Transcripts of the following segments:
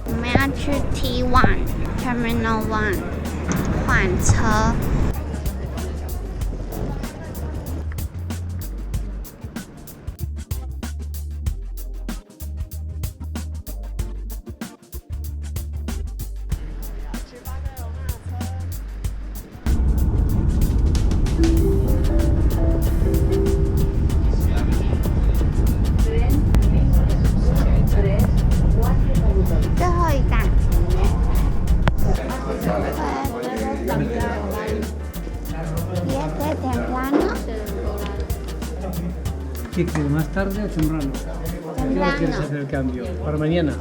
我们要去 T1 Terminal 1换车。最后一站。¿Este temprano? ¿Qué quieres, más tarde o temprano? ¿A qué hora quieres hacer el cambio? ¿Para mañana?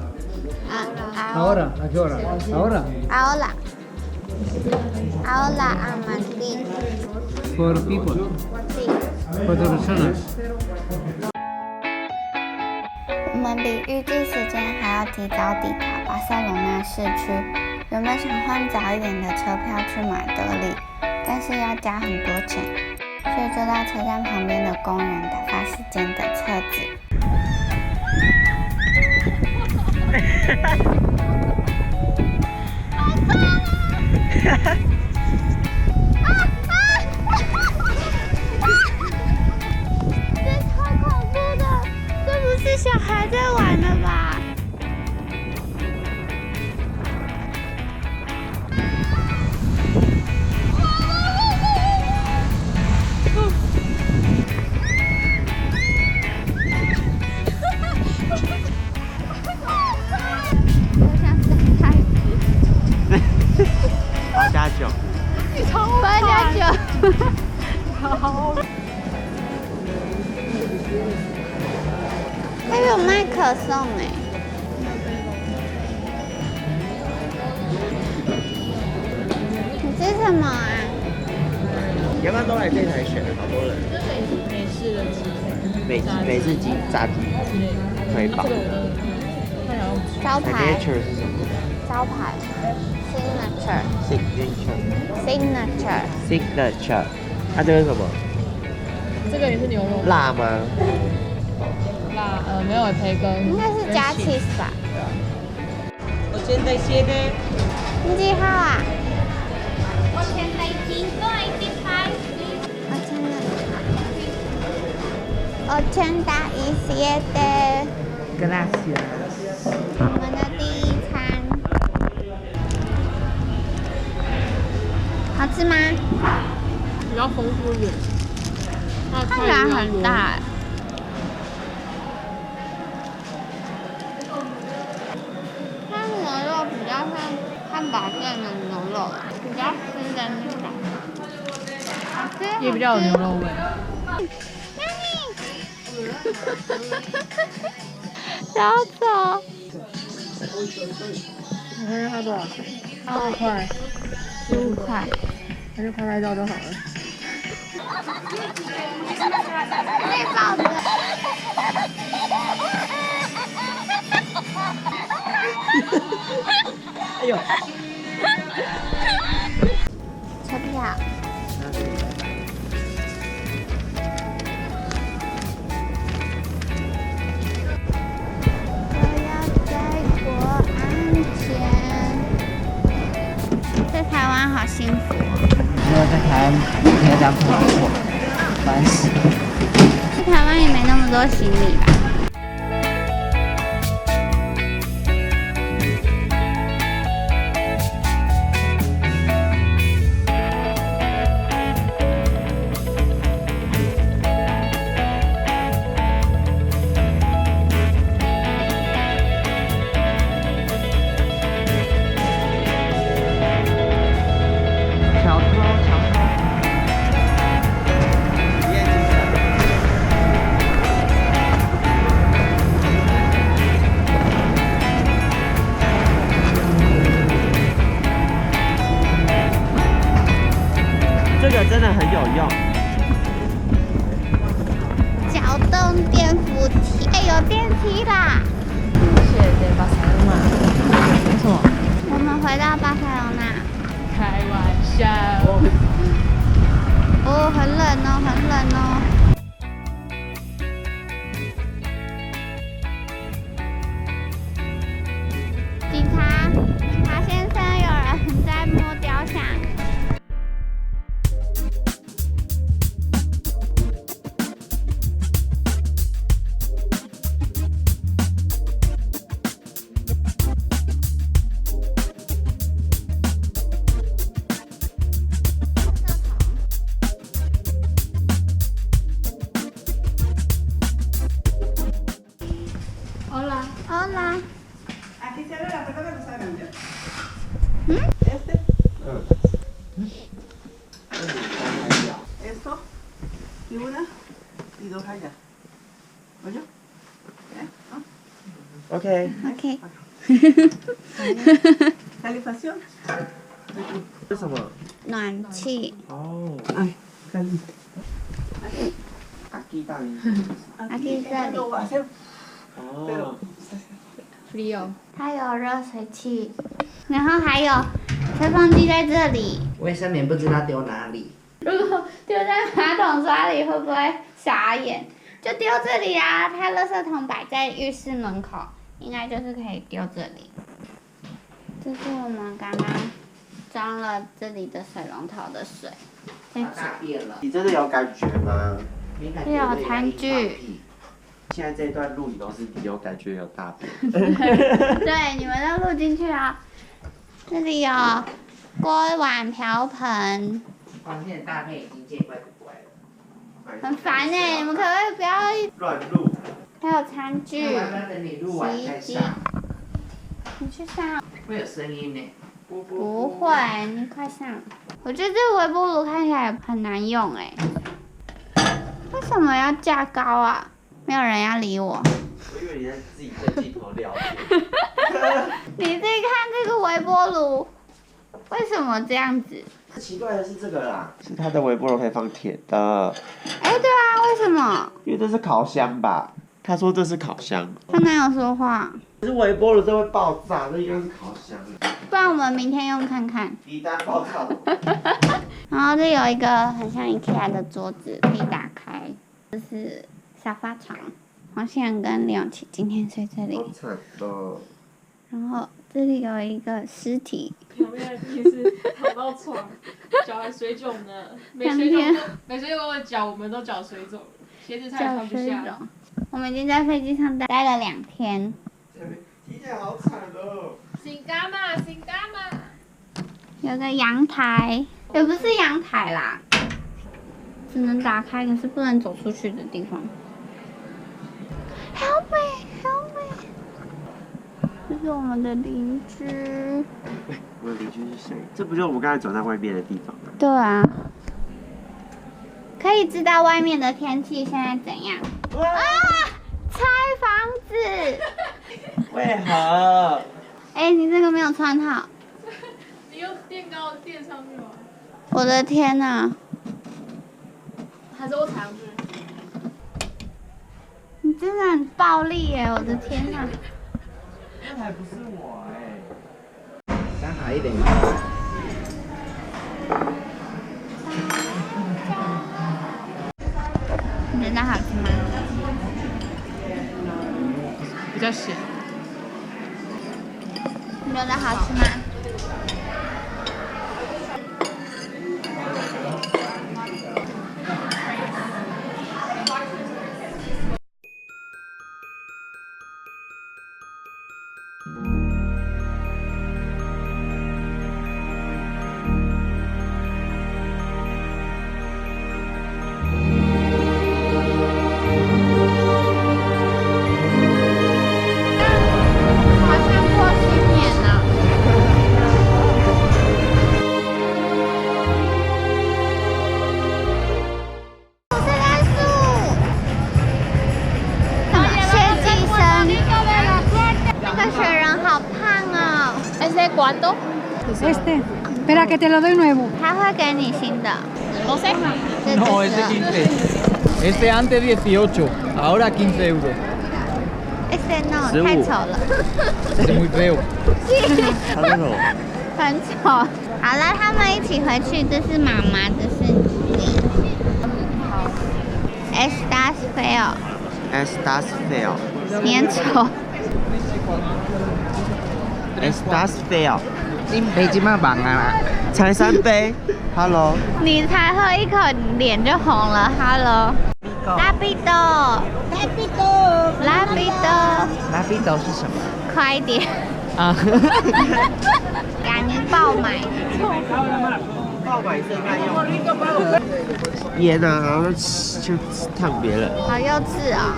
¿Ahora? ¿A qué hora? ¿Ahora? Ahora a Madrid. ¿Por people? Sí。¿4 personas？ 我们比预计时间还要提早抵达巴塞罗那市区。原本想换早一点的车票去马德里，但是要加很多钱，所以就到车站旁边的公园打发时间等车子。这超恐怖的，这不是小孩在玩的吧？还有卖可颂哎！你吃什么啊？要不然都来这台选，好多人。美式的鸡腿，美式鸡炸鸡，腿堡。招牌。Signature 是什么？招牌。Signature。它这个是什么？这个也是牛肉。辣吗？辣，没有培根。应该是加 cheese 吧。80ね。你几号啊？87。Gracias。我们的第一餐，好吃吗？比较丰富一点。看起来很大哎。它牛肉比较像汉堡店的牛肉，比较湿的那种，好吃。也比较有牛肉味。小走。你看它多少钱？2块，15块。还是拍拍照就好了。被抱着。哎呦！车票。在台湾没有这样碰过，烦死了。去台湾也没那么多行李吧？这个真的很有用。脚动电扶梯，哎，有电梯啦！谢谢巴塞罗那。没错。我们回到巴塞罗那。开玩笑。哦，很冷哦，很冷哦。警察先生，有人在摸雕像。Hola. Aquí se abre la puerta para usar ya. Esto y una y dos allá. ¿Oye? OK。 OK。Calefacción。这是什么？暖气。哦。哎，caliente。Aquí también。 Aquí这里。哦。Frío。它有热水器，然后还有吹风机在这里。卫生棉不知道丢哪里。如果丢在马桶刷里，会不会傻眼？就丢这里啊！它垃圾桶摆在浴室门口，应该就是可以丢这里。这是我们刚刚装了这里的水龙头的水，在大便了。你真的有感觉吗？这有餐具。现在这一段录影都是有感觉有大便。对，你们都录进去啊。这里有锅碗瓢盆。光线大便已经见怪不怪了。很烦哎，你们可不可以不要乱录？还有餐具、要不要等你录完洗衣机再上？。你去上。会有声音呢。不会，你快上。我觉得这微波炉看起来很难用哎。为什么要架高啊？没有人要理我。我以为你在自己跟镜头聊天。你自己看这个微波炉，为什么这样子？奇怪的是这个啦，是它的微波炉可以放铁的。哎，对啊，为什么？因为这是烤箱吧？他说这是烤箱。他哪有说话？可是微波炉这会爆炸，这应该是烤箱。不然我们明天用看看。一旦爆炸。然后这有一个很像 IKEA 的桌子，可以打开。这是沙发床，黄熙然跟李永琪今天睡这里。好惨哦。然后这里有一个尸体。旁边也是躺到床，脚还水肿呢。没水肿的脚，我们都脚水肿了，鞋子差点穿不下。我们已经在飞机上待了2天。听起来好惨哦。新干嘛？新干嘛？有个阳台，也不是阳台啦，只能打开，可是不能走出去的地方。Help me, help me！ 这是我们的邻居。我的邻居是谁？这不就是我们刚才走在外面的地方吗？对啊。可以知道外面的天气现在怎样？啊！拆房子。为何？哎，你这个没有穿好。你用垫高垫上去吗？我的天哪！还是我踩上去？你真的很暴力耶！我的天哪！那还不是我哎。刚好一点。你觉得好吃吗？比较咸。你觉得好吃吗？ ¿Cuánto? Espera que te lo doy nuevo.他会给你新的。 12. No, es de 15. Este antes 18, ahora 15 euros. Este no， 15太丑了。 Es muy feo. 他那种很丑。好了，他们一起回去，这是妈妈，这是你。Estás feo， Estás feo。你很丑。 Estás feo。一杯鸡嘛棒啊！才3杯。Hello。你才喝一口，脸就红了。Hello。拉比多，拉比多，拉比多，拉比豆是什么？快一点，啊，赶紧爆买。烟啊，然后就烫别人。好幼稚哦。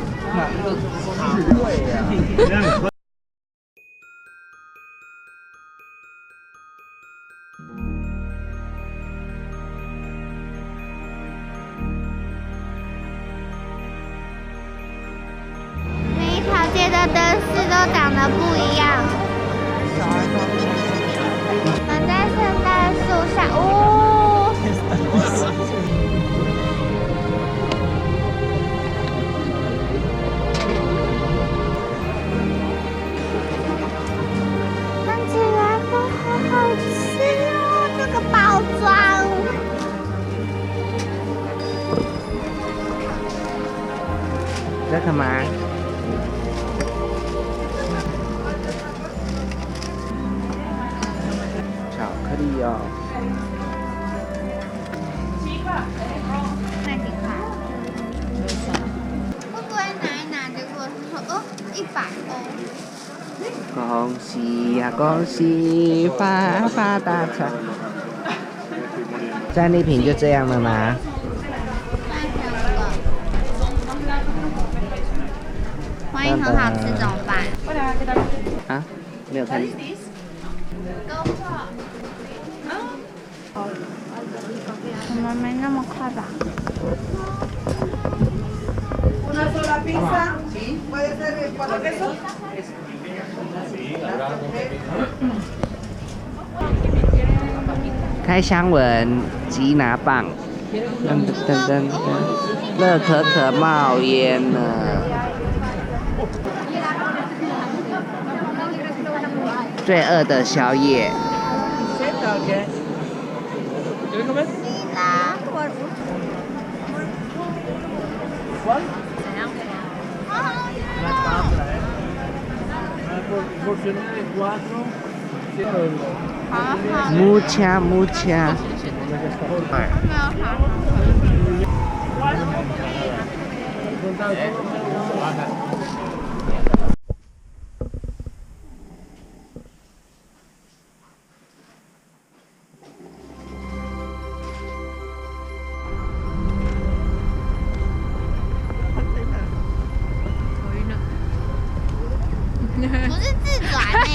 每一条街的灯饰都长得不一样。我们在圣诞树上，哦，看起来都好好吃哦，这个包装。在干嘛？巧克力哦。那几块，会不会拿一拿，结果他说100欧？恭喜呀、恭喜，发发大财！战利品就这样了吗？万一很好吃怎么办？啊，没有看。怎么没那么快吧？ Una sola pizza, sí, puede ser 4 quesos. 开箱文吉拿棒，噔噔噔噔噔，乐可可冒烟了。罪恶的宵夜。啦，木恰木恰。不是自转哎。